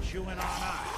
chewing on us.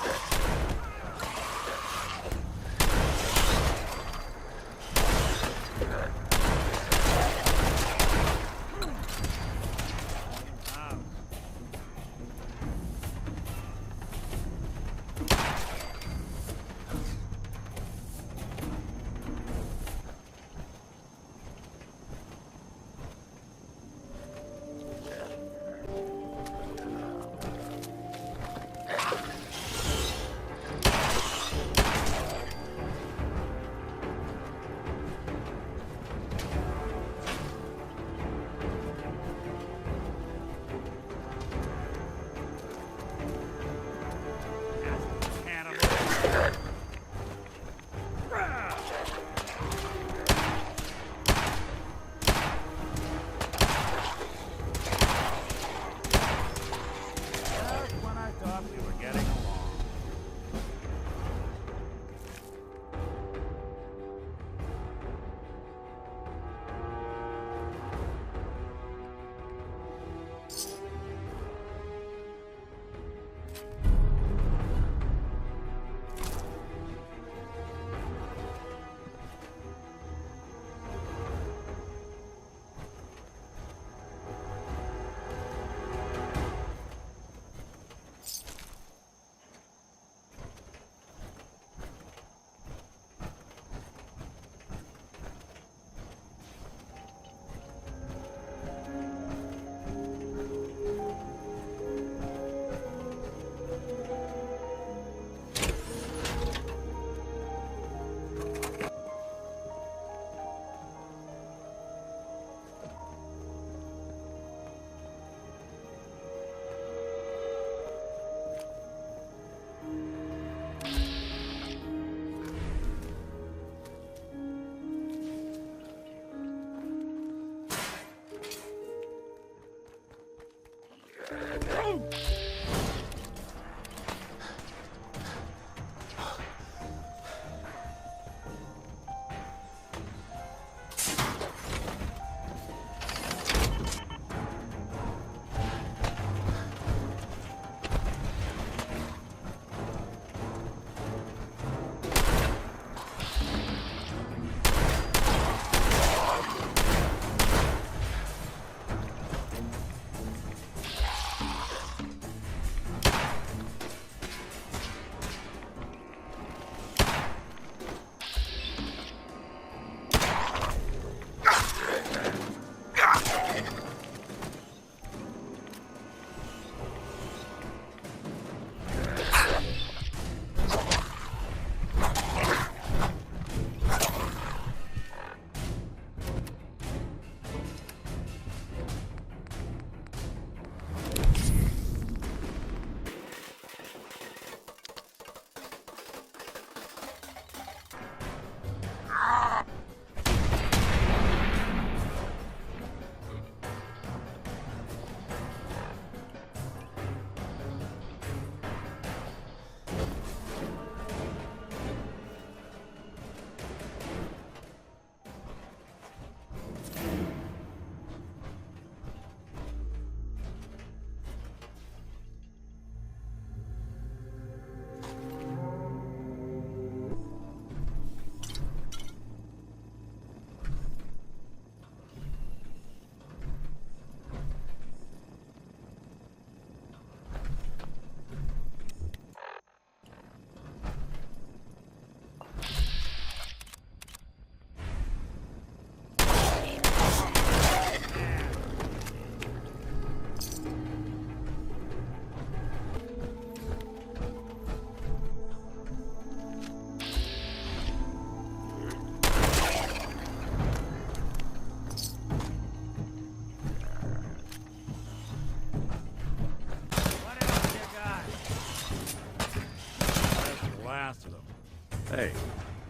Hey,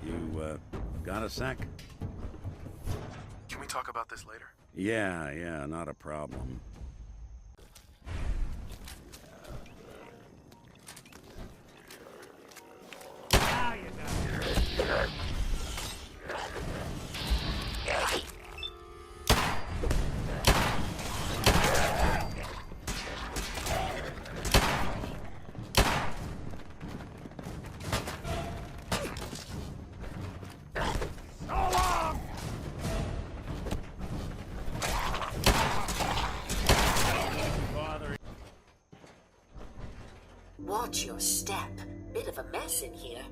you, got a sec? Can we talk about this later? Yeah, not a problem. Now you got it. step. Bit of a mess in here.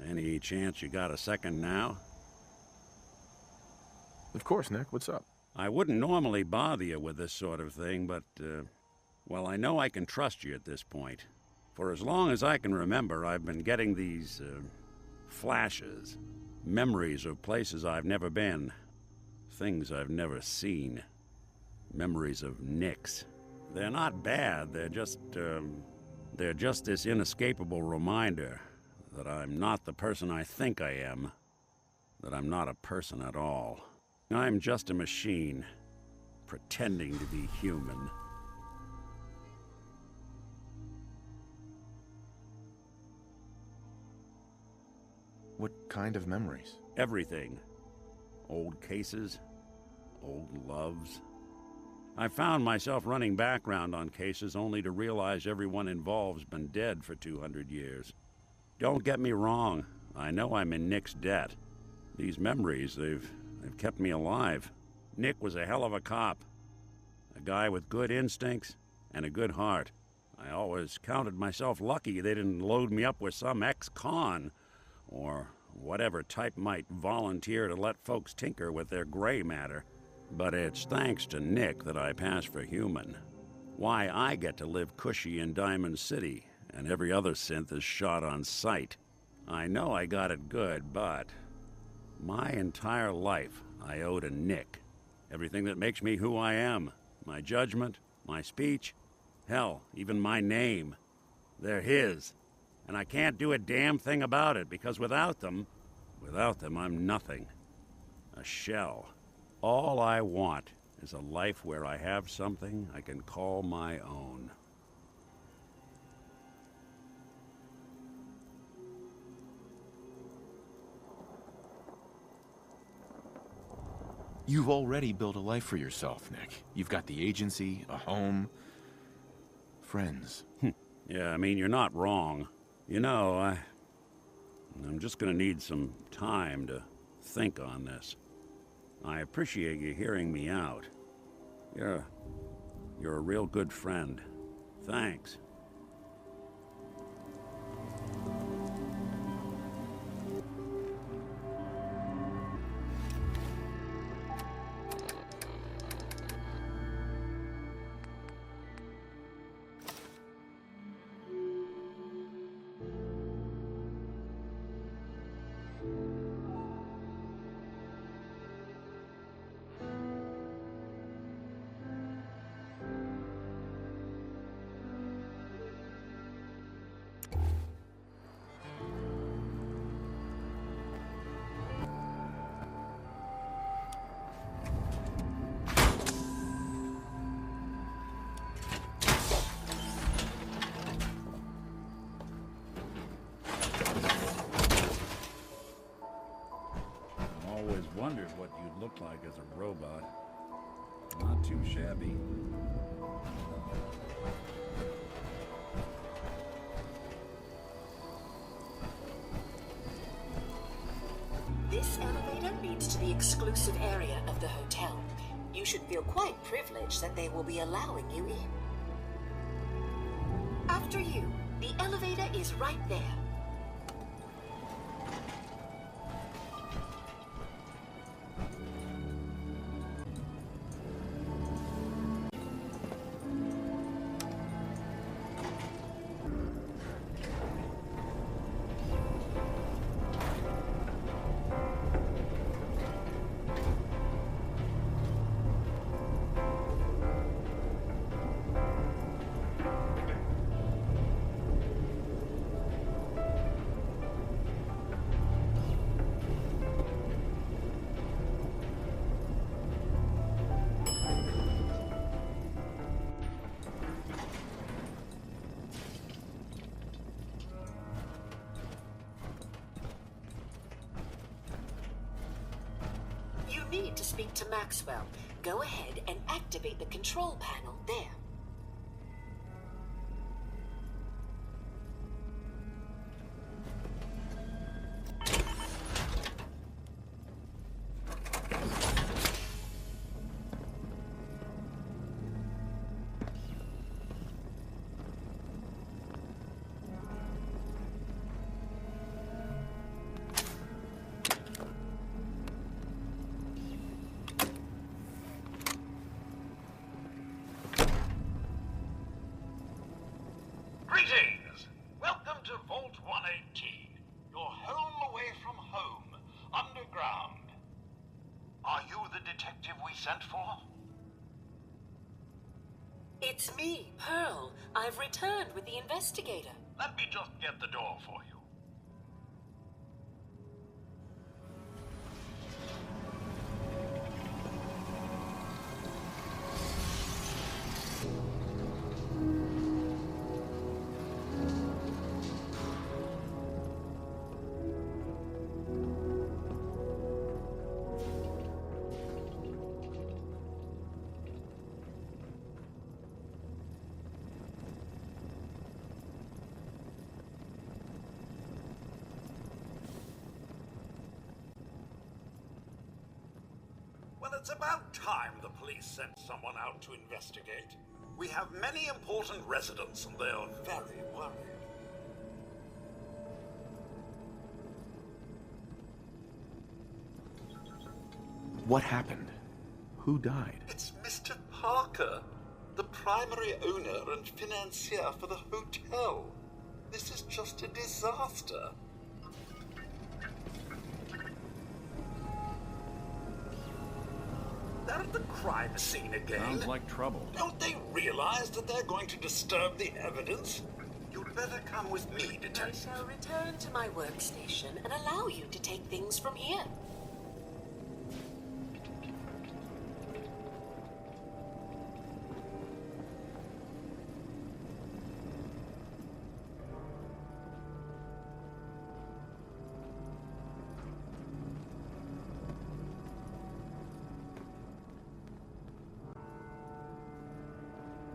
Any chance you got a second now? Of course, Nick. What's up? I wouldn't normally bother you with this sort of thing, but, well, I know I can trust you at this point. For as long as I can remember, I've been getting these, flashes. Memories of places I've never been. Things I've never seen. Memories of Nicks. They're not bad, they're just this inescapable reminder that I'm not the person I think I am. That I'm not a person at all. I'm just a machine, pretending to be human. What kind of memories? Everything. Old cases, old loves. I found myself running background on cases only to realize everyone involved's been dead for 200 years. Don't get me wrong, I know I'm in Nick's debt. These memories, they've kept me alive. Nick was a hell of a cop. A guy with good instincts and a good heart. I always counted myself lucky they didn't load me up with some ex-con, or whatever type might volunteer to let folks tinker with their gray matter. But it's thanks to Nick that I pass for human. Why I get to live cushy in Diamond City, and every other synth is shot on sight. I know I got it good, but my entire life I owe to Nick. Everything that makes me who I am. My judgment, my speech, hell, even my name. They're his. And I can't do a damn thing about it, because without them, I'm nothing. A shell. All I want is a life where I have something I can call my own. You've already built a life for yourself, Nick. You've got the agency, a home, friends. Yeah, I mean, you're not wrong. You know, I'm just gonna need some time to think on this. I appreciate you hearing me out. You're a real good friend. Thanks. Wondered what you'd look like as a robot. Not too shabby. This elevator leads to the exclusive area of the hotel. You should feel quite privileged that they will be allowing you in. After you, the elevator is right there. You need to speak to Maxwell. Go ahead and activate the control panel there. Greetings! Welcome to Vault 118, your home away from home, underground. Are you the detective we sent for? It's me, Pearl. I've returned with the investigator. Let me just get the door for you. Well, it's about time the police sent someone out to investigate. We have many important residents and they are very worried. What happened? Who died? It's Mr. Parker, the primary owner and financier for the hotel. This is just a disaster. They're at the crime scene again. Sounds like trouble. Don't they realize that they're going to disturb the evidence? You'd better come with me, I Detective. shall return to my workstation and allow you to take things from here.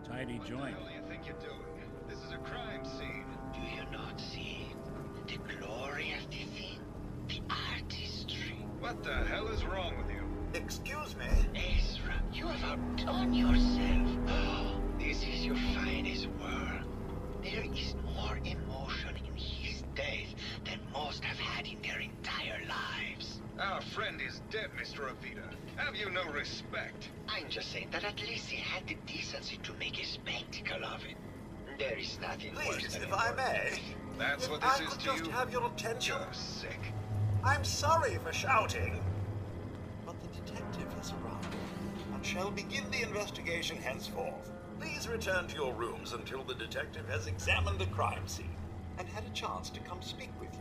Tidy joint. What the hell do you think you're doing? This is a crime scene. Do you not see the glory of the thing? The artistry. What the hell is wrong with you? Excuse me? Ezra, you have outdone yourself. Oh, this is your finest work. There is more emotion in his death than most have had in their entire lives. Our friend is dead, Mr. Avita. Have you no respect? I'm just saying that at least he had the decency to make a spectacle of it. There is nothing worse Please, than if a I work may. That's If what I this is could to just you? have your attention. You're sick. I'm sorry for shouting. But the detective has arrived and shall begin the investigation henceforth. Please return to your rooms until the detective has examined the crime scene and had a chance to come speak with you.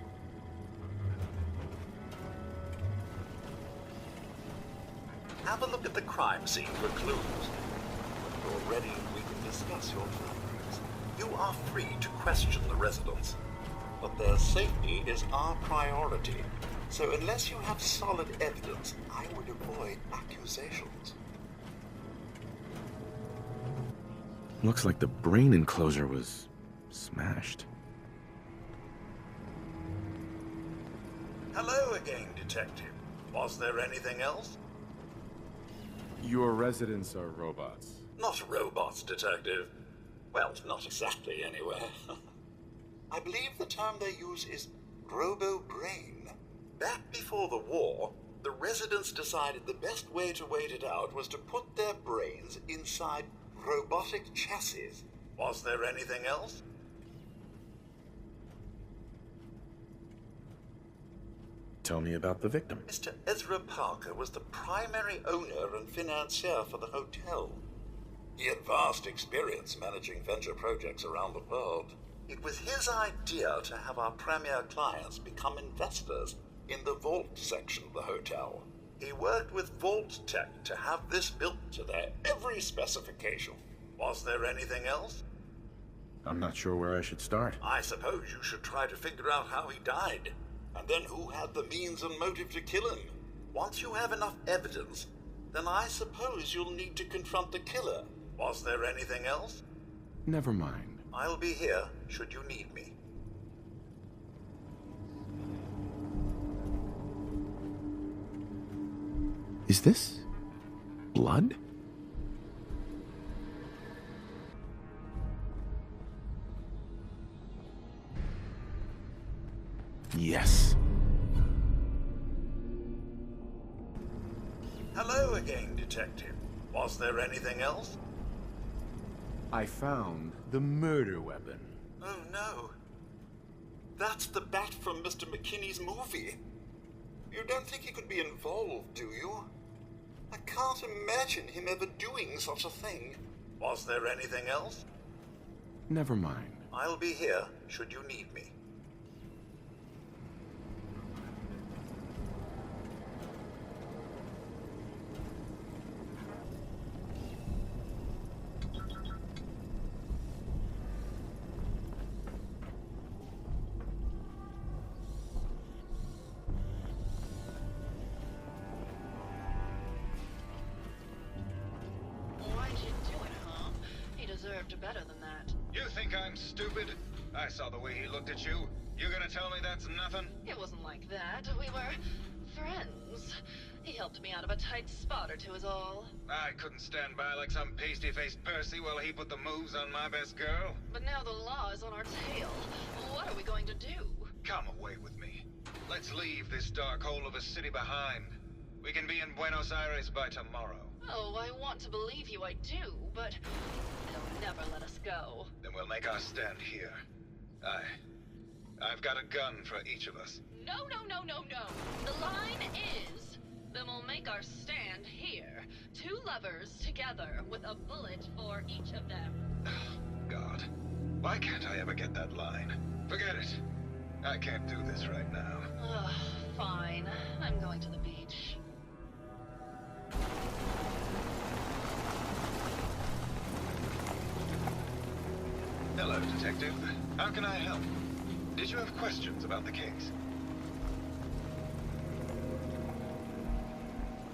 Have a look at the crime scene for clues. When you're ready, we can discuss your findings. You are free to question the residents, but their safety is our priority. So unless you have solid evidence, I would avoid accusations. Looks like the brain enclosure was smashed. Hello again, Detective. Was there anything else? Your residents are robots. Not robots, Detective. Well, not exactly, anyway. I believe the term they use is robo-brain. Back before the war, the residents decided the best way to wait it out was to put their brains inside robotic chassis. Was there anything else? Tell me about the victim. Mr. Ezra Parker was the primary owner and financier for the hotel. He had vast experience managing venture projects around the world. It was his idea to have our premier clients become investors in the vault section of the hotel. He worked with Vault Tech to have this built to their every specification. Was there anything else? I'm not sure where I should start. I suppose you should try to figure out how he died, and then who had the means and motive to kill him. Once you have enough evidence, then I suppose you'll need to confront the killer. Was there anything else? Never mind. I'll be here should you need me. Is this blood? Yes. Hello again, Detective. Was there anything else? I found the murder weapon. Oh no. That's the bat from Mr. McKinney's movie. You don't think he could be involved, do you? I can't imagine him ever doing such a thing. Was there anything else? Never mind. I'll be here should you need me. Why'd you do it, huh? He deserved better than that. You think I'm stupid? I saw the way he looked at you. You gonna tell me that's nothing? It wasn't like that. We were friends. He helped me out of a tight spot or two is all. I couldn't stand by like some pasty-faced Percy while he put the moves on my best girl. But now the law is on our tail. What are we going to do? Come away with me. Let's leave this dark hole of a city behind. We can be in Buenos Aires by tomorrow. Oh, I want to believe you, I do, but they'll never let us go. Then we'll make our stand here. I've got a gun for each of us. No, no, no, no, no. The line is, then we'll make our stand here. Two lovers together with a bullet for each of them. God, why can't I ever get that line? Forget it. I can't do this right now. Ugh, fine. I'm going to the beach. Hello, Detective. How can I help? Did you have questions about the case?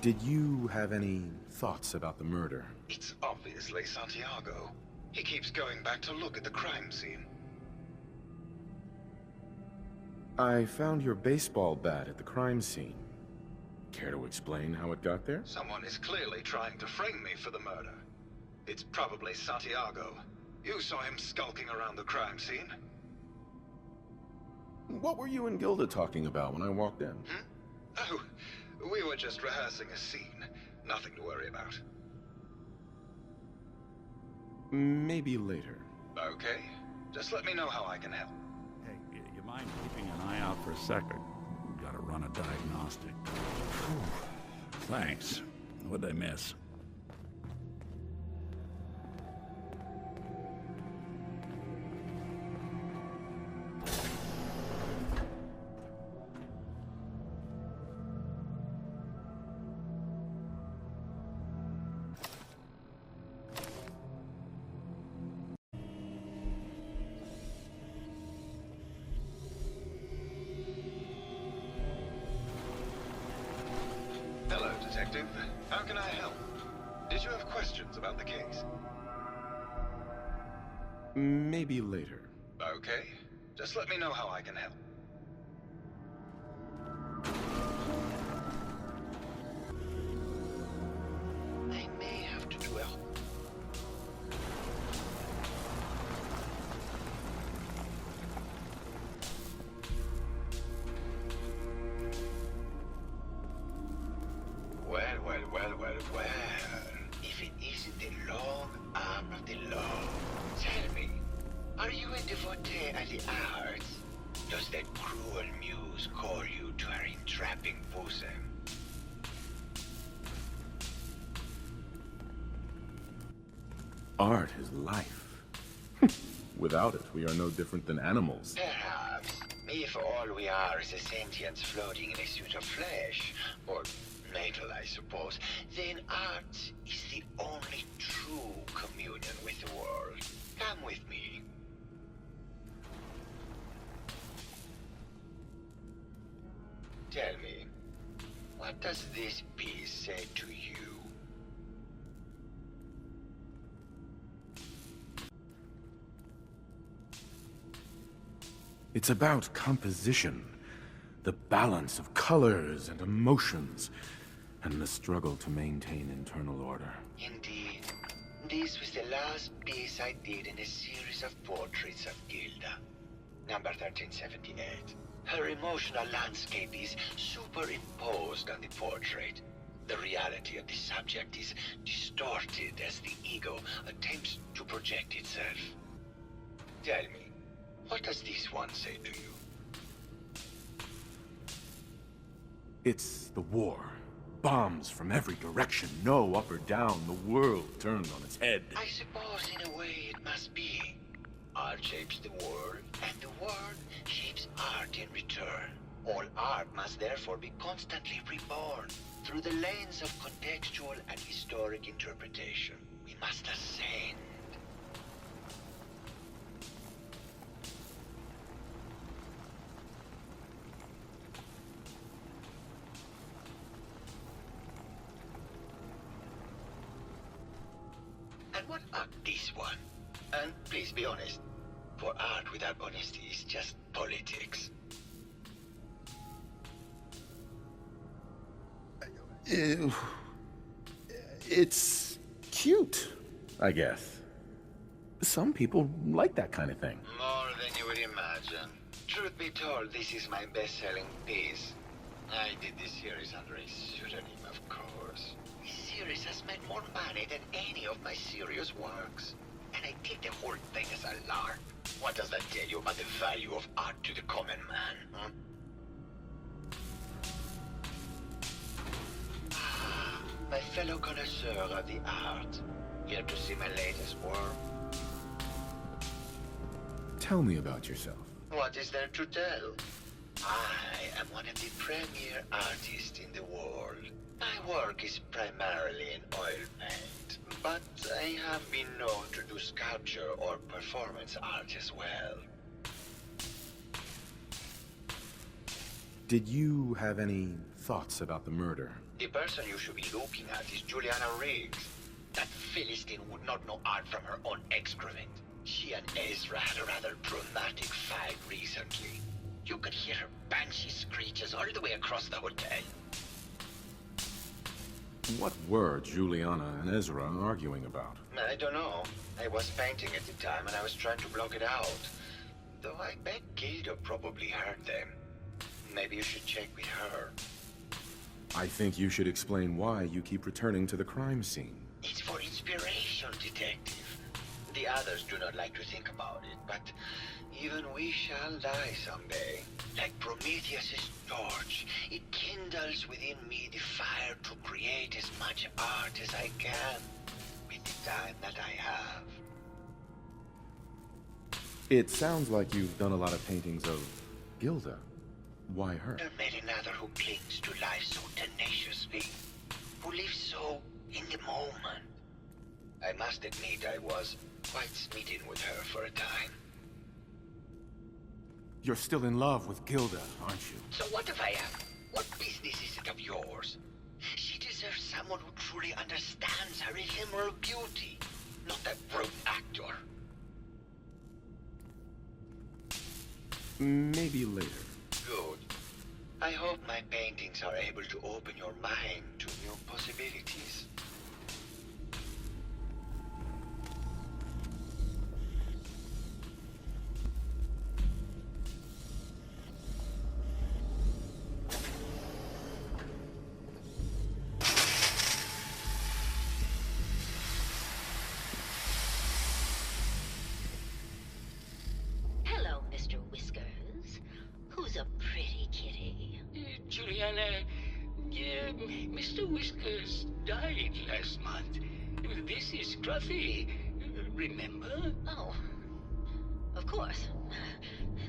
Did you have any thoughts about the murder? It's obviously Santiago. He keeps going back to look at the crime scene. I found your baseball bat at the crime scene. Care to explain how it got there? Someone is clearly trying to frame me for the murder. It's probably Santiago. You saw him skulking around the crime scene. What were you and Gilda talking about when I walked in? Oh, we were just rehearsing a scene. Nothing to worry about. Maybe later. Okay. Just let me know how I can help. Hey, you mind keeping an eye out for a second? Gotta run a diagnostic. Thanks. What'd I miss? Hello, Detective. How can I help? Did you have questions about the case? Maybe later. Okay. Just let me know how I can help. forte at the arts? Does that cruel muse call you to her entrapping bosom? Art is life. Without it, we are no different than animals. Perhaps. If all we are is a sentience floating in a suit of flesh, or metal, I suppose, then art is the only true communion with the world. Come with me. Tell me, what does this piece say to you? It's about composition, the balance of colors and emotions, and the struggle to maintain internal order. Indeed. This was the last piece I did in a series of portraits of Gilda. Number 1378. Her emotional landscape is superimposed on the portrait. The reality of the subject is distorted as the ego attempts to project itself. Tell me, what does this one say to you? It's the war. Bombs from every direction, no up or down, the world turned on its head. I suppose in a way it must be. Art shapes the world, and the world shapes art in return. All art must therefore be constantly reborn through the lens of contextual and historic interpretation. We must ascend. And what about this one? And please be honest, for art without honesty is just politics. It's cute, I guess. Some people like that kind of thing. More than you would imagine. Truth be told, this is my best-selling piece. I did this series under a pseudonym, of course. This series has made more money than any of my serious works. And I take the whole thing as a lark. What does that tell you about the value of art to the common man, huh? My fellow connoisseur of the art. Here to see my latest work? Tell me about yourself. What is there to tell? I am one of the premier artists in the world. My work is primarily in oil paint, but I have been known to do sculpture or performance art as well. Did you have any thoughts about the murder? The person you should be looking at is Juliana Riggs. That Philistine would not know art from her own excrement. She and Ezra had a rather dramatic fight recently. You could hear her banshee screeches all the way across the hotel. What were Juliana and Ezra arguing about? I don't know. I was painting at the time and I was trying to block it out. Though I bet Gilda probably heard them. Maybe you should check with her. I think you should explain why you keep returning to the crime scene. It's for inspiration, detective. The others do not like to think about it, but even we shall die someday. Like Prometheus's torch, it kindles within me the fire to create as much art as I can with the time that I have. It sounds like you've done a lot of paintings of Gilda. Why her? There met another who clings to life so tenaciously, who lives so in the moment. I must admit I was quite smitten with her for a time. You're still in love with Gilda, aren't you? So what if I am? What business is it of yours? She deserves someone who truly understands her ephemeral beauty, not that brute actor. Maybe later. Good. I hope my paintings are able to open your mind to new possibilities. last month. This is Scruffy. Remember? Oh. Of course.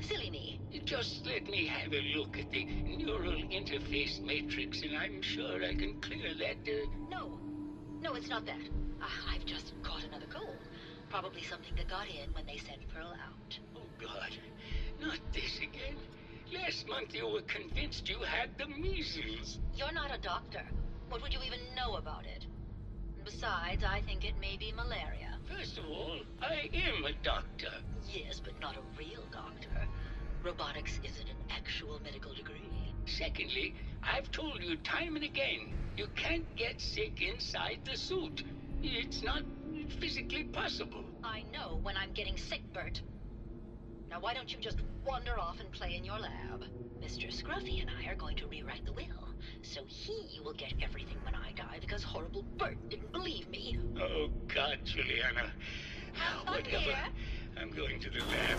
Silly me. Just let me have a look at the neural interface matrix, and I'm sure I can clear that. No. No, it's not that. I've just caught another cold. Probably something that got in when they sent Pearl out. Oh, God. Not this again. Last month you were convinced you had the measles. You're not a doctor. What would you even know about it? Besides, I think it may be malaria. First of all, I am a doctor. Yes, but not a real doctor. Robotics isn't an actual medical degree. Secondly, I've told you time and again, you can't get sick inside the suit. It's not physically possible. I know when I'm getting sick, Bert. Now why don't you just wander off and play in your lab? Mr. Scruffy and I are going to rewrite the will, so he will get everything when I die because horrible Bert didn't believe me. Oh, God, Juliana. Whatever. Here. I'm going to the lab.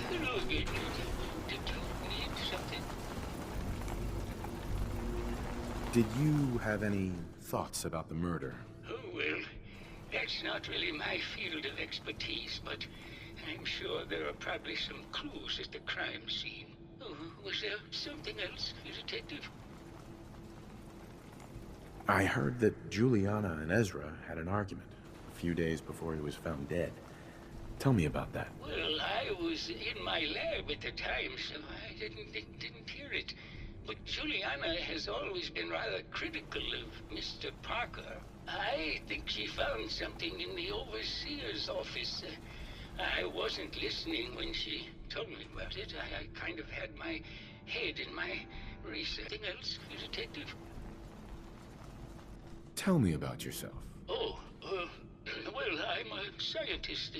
Hello, did you need something? Did you have any thoughts about the murder? Oh, well, that's not really my field of expertise, but I'm sure there are probably some clues at the crime scene. Oh, was there something else, Detective? I heard that Juliana and Ezra had an argument a few days before he was found dead. Tell me about that. Well, I was in my lab at the time, so I didn't hear it. But Juliana has always been rather critical of Mr. Parker. I think she found something in the overseer's office. I wasn't listening when she told me about it. I kind of had my head in my research. Anything else, Detective? Tell me about yourself. Oh, well, I'm a scientist.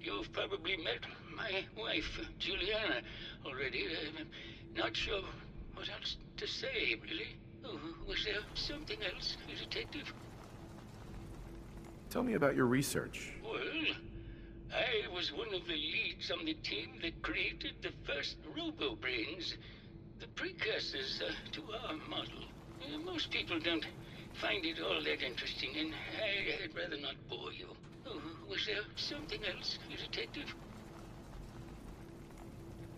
You've probably met my wife, Juliana, already. I'm not sure what else to say, really. Oh, was there something else, Detective? Tell me about your research. Well, I was one of the leads on the team that created the first robo-brains, the precursors to our model. Most people don't find it all that interesting, and I'd rather not bore you. Oh, was there something else, Detective?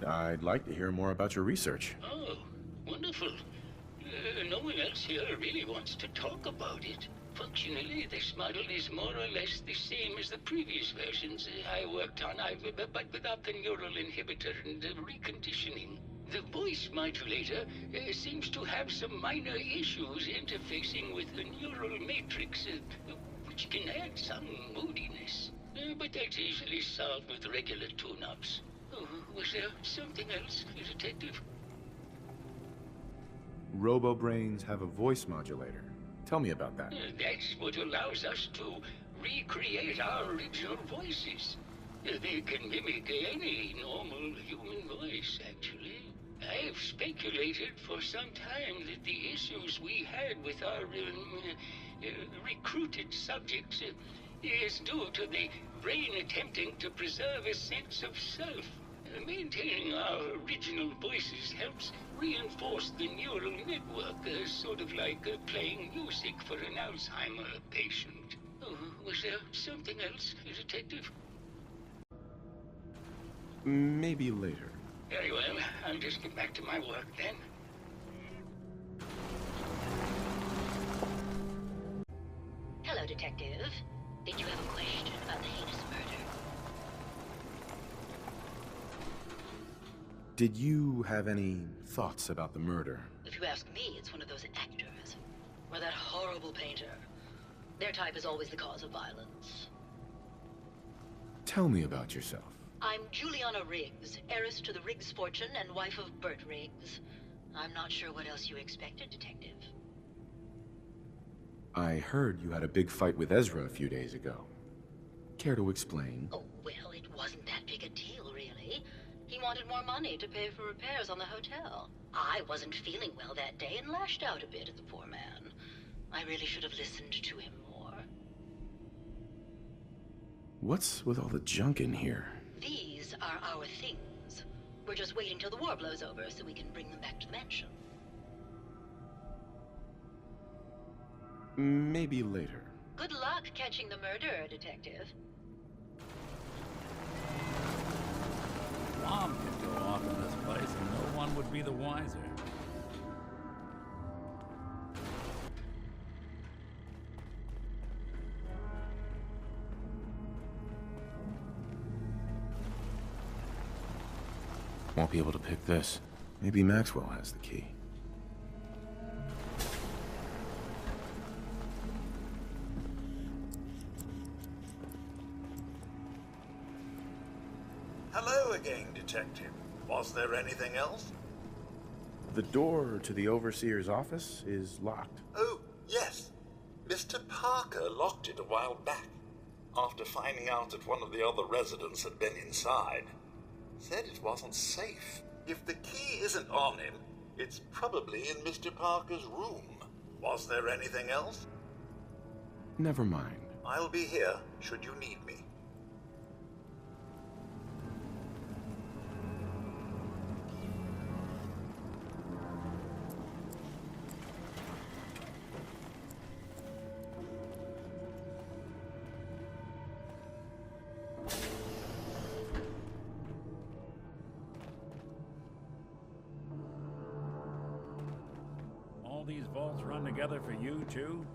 I'd like to hear more about your research. Oh, wonderful. No one else here really wants to talk about it. Functionally, this model is more or less the same as the previous versions I worked on, but without the neural inhibitor and reconditioning. The voice modulator seems to have some minor issues interfacing with the neural matrix, which can add some moodiness. But that's easily solved with regular tune-ups. Oh, was there something else, Detective? Robo-brains have a voice modulator. Tell me about that. That's what allows us to recreate our original voices. They can mimic any normal human voice, actually. I've speculated for some time that the issues we had with our recruited subjects is due to the brain attempting to preserve a sense of self. Maintaining our original voices helps reinforce the neural network, sort of like playing music for an Alzheimer patient. Oh, was there something else, Detective? Maybe later. Very well. I'll just get back to my work then. Hello, Detective. Did you have a question about the heinous murder? Did you have any thoughts about the murder? If you ask me, it's one of those actors. Or that horrible painter. Their type is always the cause of violence. Tell me about yourself. I'm Juliana Riggs, heiress to the Riggs fortune and wife of Bert Riggs. I'm not sure what else you expected, Detective. I heard you had a big fight with Ezra a few days ago. Care to explain? Oh, well, it wasn't that big a deal, really. He wanted more money to pay for repairs on the hotel. I wasn't feeling well that day and lashed out a bit at the poor man. I really should have listened to him more. What's with all the junk in here? These are our things. We're just waiting till the war blows over so we can bring them back to the mansion. Maybe later. Good luck catching the murderer, Detective. Bomb could go off in this place and no one would be the wiser. Won't be able to pick this. Maybe Maxwell has the key. Hello again, Detective. Was there anything else? The door to the Overseer's office is locked. Oh, yes. Mr. Parker locked it a while back, after finding out that one of the other residents had been inside. Said it wasn't safe. If the key isn't on him, it's probably in Mr. Parker's room. Was there anything else? Never mind. I'll be here, should you need me. All these vaults run together for you, too?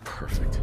Perfect.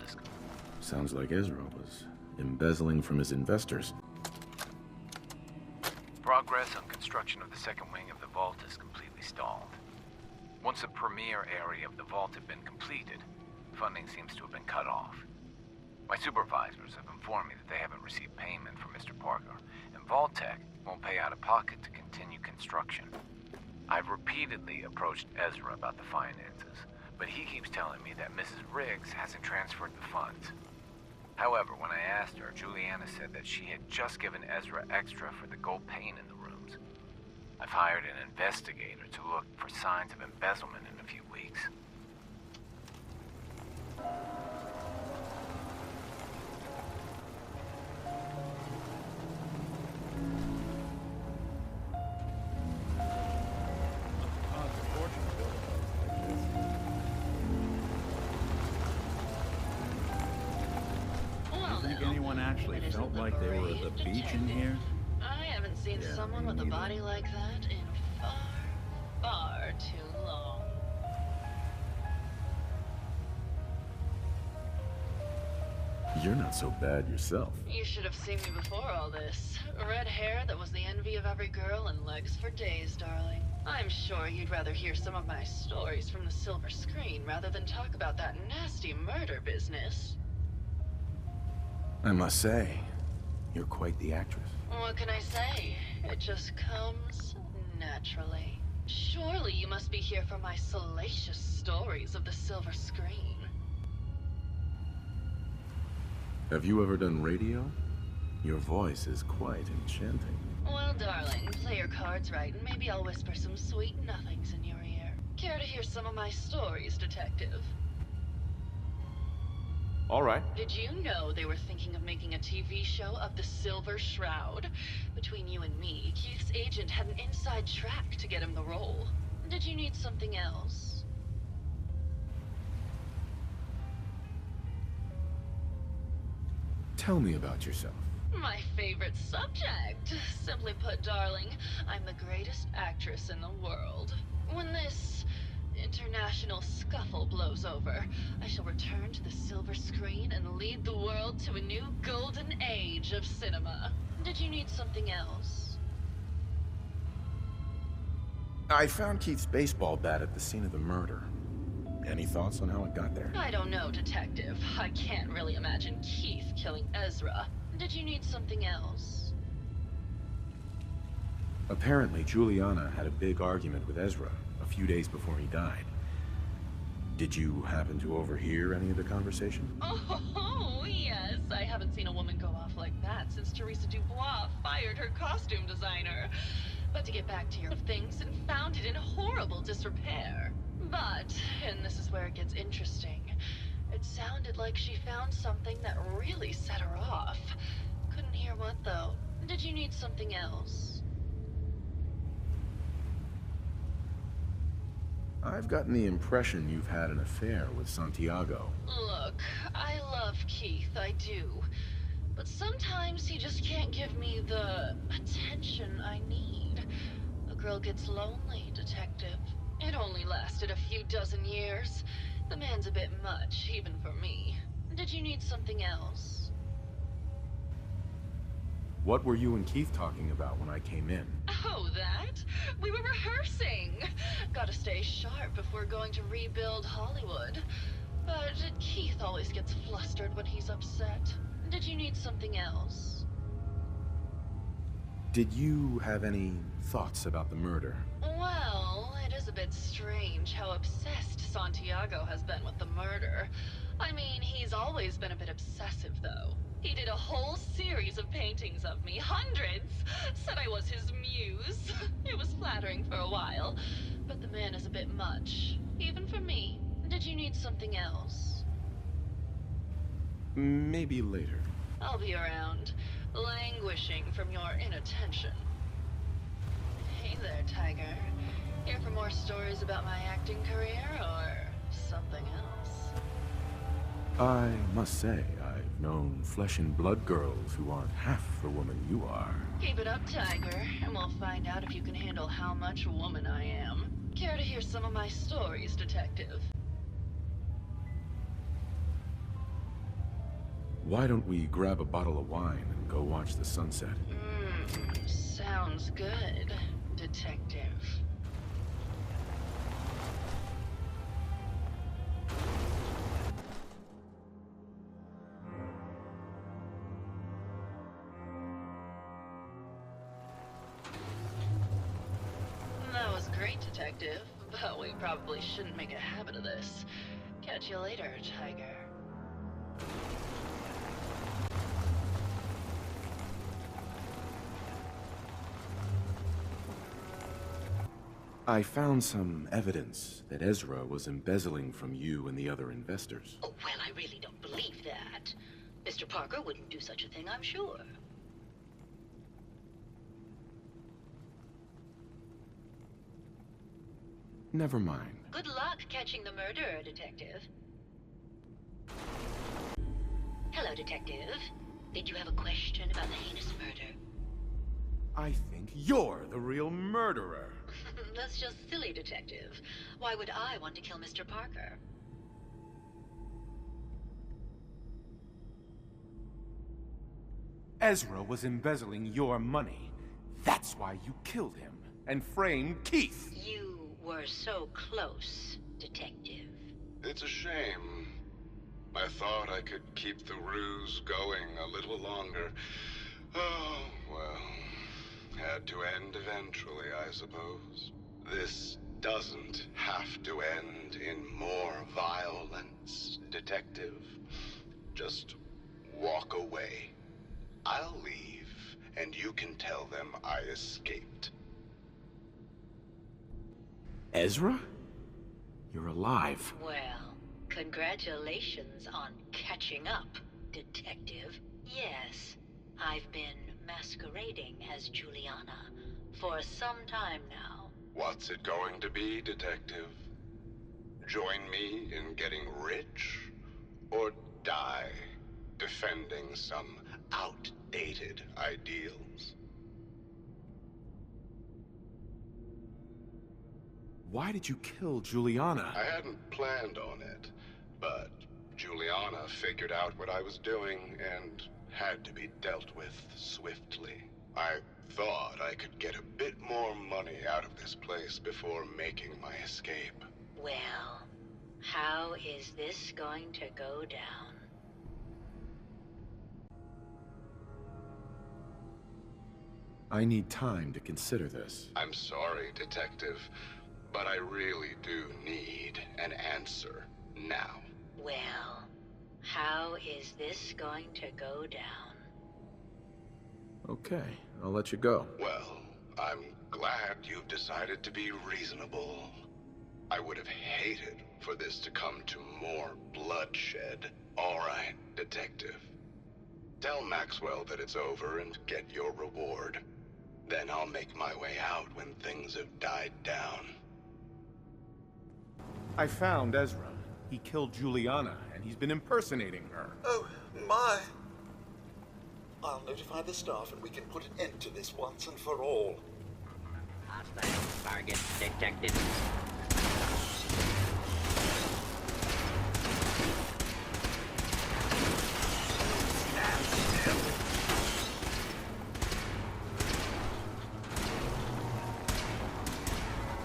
is... Sounds like Ezra was embezzling from his investors. Progress on construction of the second wing of the vault is completely stalled. Once the premier area of the vault had been completed, funding seems to have been cut off. My supervisors have informed me that they haven't received payment from Mr. Parker, and Vault-Tec won't pay out of pocket to continue construction. I've repeatedly approached Ezra about the finances, but he keeps telling me that Mrs. Riggs hasn't transferred the funds. However, when I asked her, Juliana said that she had just given Ezra extra for the gold paint in the rooms. I've hired an investigator to look for signs of embezzlement in a few weeks. Anyone actually felt like they were at the beach in here? I haven't seen someone with a body like that in far too long. You're not so bad yourself. You should have seen me before all this. Red hair that was the envy of every girl and legs for days, darling. I'm sure you'd rather hear some of my stories from the silver screen rather than talk about that nasty murder business. I must say, you're quite the actress. What can I say? It just comes naturally. Surely you must be here for my salacious stories of the silver screen. Have you ever done radio? Your voice is quite enchanting. Well, darling, play your cards right, and maybe I'll whisper some sweet nothings in your ear. Care to hear some of my stories, detective? All right. Did you know they were thinking of making a TV show of the Silver Shroud? Between you and me, Keith's agent had an inside track to get him the role. Did you need something else? Tell me about yourself. My favorite subject. Simply put, darling, I'm the greatest actress in the world. When this international scuffle blows over, I shall return to the silver screen and lead the world to a new golden age of cinema. Did you need something else? I found Keith's baseball bat at the scene of the murder. Any thoughts on how it got there? I don't know, detective. I can't really imagine Keith killing Ezra. Did you need something else? Apparently, Juliana had a big argument with Ezra a few days before he died. Did you happen to overhear any of the conversation? Oh, yes. I haven't seen a woman go off like that since Teresa Dubois fired her costume designer. But to get back to your things and found it in horrible disrepair. But, and this is where it gets interesting, it sounded like she found something that really set her off. Couldn't hear what, though. Did you need something else? I've gotten the impression you've had an affair with Santiago. Look, I love Keith, I do. But sometimes he just can't give me the attention I need. A girl gets lonely, detective. It only lasted a few dozen years. The man's a bit much, even for me. Did you need something else? What were you and Keith talking about when I came in? Oh, that? We were rehearsing. Gotta stay sharp if we're going to rebuild Hollywood. But Keith always gets flustered when he's upset. Did you need something else? Did you have any thoughts about the murder? Well, it is a bit strange how obsessed Santiago has been with the murder. I mean, he's always been a bit obsessive, though. He did a whole series of paintings of me, hundreds, said I was his muse. It was flattering for a while, but the man is a bit much, even for me. Did you need something else? Maybe later. I'll be around, languishing from your inattention. Hey there, Tiger. Here for more stories about my acting career, or something else? I must say, I've known flesh and blood girls who aren't half the woman you are. Keep it up, Tiger, and we'll find out if you can handle how much woman I am. Care to hear some of my stories, detective? Why don't we grab a bottle of wine and go watch the sunset? Sounds good, Detective. That was great, Detective, but we probably shouldn't make a habit of this. Catch you later, Tiger. I found some evidence that Ezra was embezzling from you and the other investors. Oh, well, I really don't believe that. Mr. Parker wouldn't do such a thing, I'm sure. Never mind. Good luck catching the murderer, Detective. Hello, Detective. Did you have a question about the heinous murder? I think you're the real murderer. That's just silly, Detective. Why would I want to kill Mr. Parker? Ezra was embezzling your money. That's why you killed him and framed Keith. You were so close, Detective. It's a shame. I thought I could keep the ruse going a little longer. Oh, well. Had to end eventually, I suppose. This doesn't have to end in more violence, Detective. Just walk away. I'll leave, and you can tell them I escaped. Ezra? You're alive. Well, congratulations on catching up, Detective. Yes, I've been masquerading as Juliana for some time now. What's it going to be, Detective? Join me in getting rich? Or die defending some outdated ideals? Why did you kill Juliana? I hadn't planned on it, but Juliana figured out what I was doing and had to be dealt with swiftly. I thought I could get a bit more money out of this place before making my escape. Well, how is this going to go down? I need time to consider this. I'm sorry, Detective, but I really do need an answer now. Well, how is this going to go down? Okay, I'll let you go. Well, I'm glad you've decided to be reasonable. I would have hated for this to come to more bloodshed. All right, Detective. Tell Maxwell that it's over and get your reward. Then I'll make my way out when things have died down. I found Ezra. He killed Juliana, and he's been impersonating her. Oh, my. I'll notify the staff and we can put an end to this once and for all. Hostile target detected.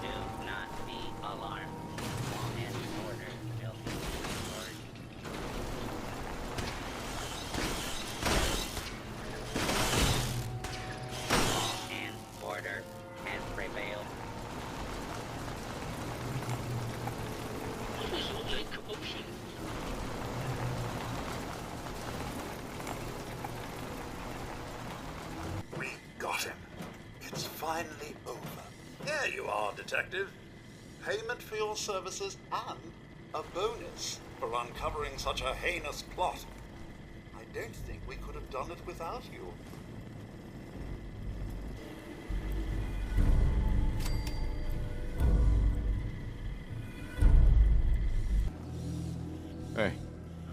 Do not be alarmed. And order will be restored. And order has prevailed. We got him. It's finally over. There you are, Detective. Payment for your services and a bonus for uncovering such a heinous plot. I don't think we could have done it without you. Hey,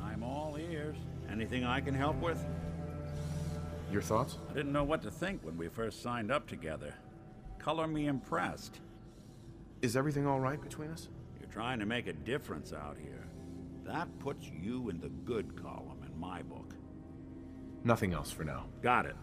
I'm all ears. Anything I can help with? your thoughts? I didn't know what to think when we first signed up together. Color me impressed. Is everything all right between us? You're trying to make a difference out here. That puts you in the good column in my book. Nothing else for now. Got it.